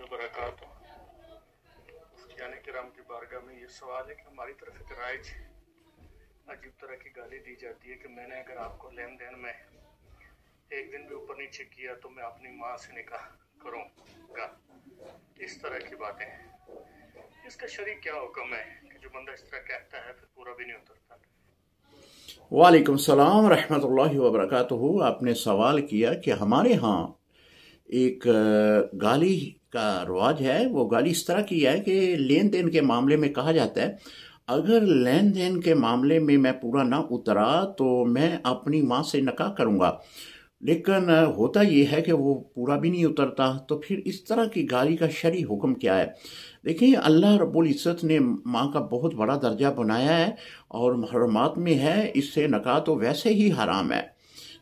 वबरकातुहू। मुफ्तियाने किराम की बारगाह में ये सवाल है कि हमारी तरफ एक राइज अजीब तरह की गाली दी जाती है कि मैंने अगर आपको लेन देन में एक दिन भी ऊपर नीचे किया तो मैं अपनी माँ से निकाह करूँगा। इस तरह की बातें हैं, इसका शरई क्या हुक्म है कि जो बंदा इस तरह कहता है फिर पूरा भी नहीं उतरता? वालेकुम सलाम रहमतुल्लाहि व बरकातुहू। आपने सवाल किया कि हमारे यहाँ एक गाली का रवाज है। वो गाली इस तरह की है कि लेन देन के मामले में कहा जाता है, अगर लेन देन के मामले में मैं पूरा ना उतरा तो मैं अपनी माँ से निकाह करूँगा। लेकिन होता ये है कि वो पूरा भी नहीं उतरता, तो फिर इस तरह की गाली का शरई हुक्म क्या है? देखिए, अल्लाह रब्बुल इज़्ज़त ने माँ का बहुत बड़ा दर्जा बनाया है और मुहर्रमात में है, इससे निकाह तो वैसे ही हराम है।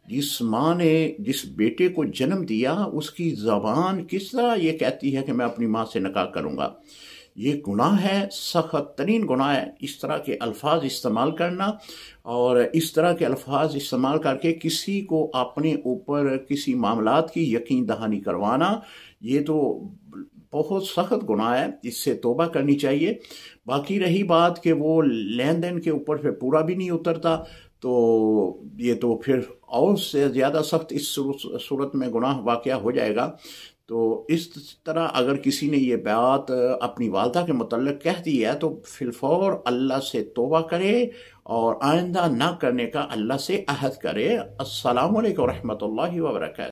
जिस माँ ने जिस बेटे को जन्म दिया उसकी ज़बान किस तरह ये कहती है कि मैं अपनी माँ से निकाह करूँगा? ये गुनाह है, सख्त तरीन गुनाह है इस तरह के अल्फाज इस्तेमाल करना, और इस तरह के अल्फाज इस्तेमाल करके किसी को अपने ऊपर किसी मामलात की यकीन दहानी करवाना, ये तो बहुत सख्त गुनाह है, इससे तौबा करनी चाहिए। बाकी रही बात कि वो लेन देन के ऊपर फिर पूरा भी नहीं उतरता, तो ये तो फिर और से ज़्यादा सख्त इस सूरत में गुनाह वाक़या हो जाएगा। तो इस तरह अगर किसी ने ये बात अपनी वालदा के मुतल्लिक़ कह दी है तो फिलफौर अल्लाह से तौबा करे और आइंदा ना करने का अल्लाह से अहद करे। अस्सलामु अलैकुम रहमतुल्लाहि व बरकातुहू।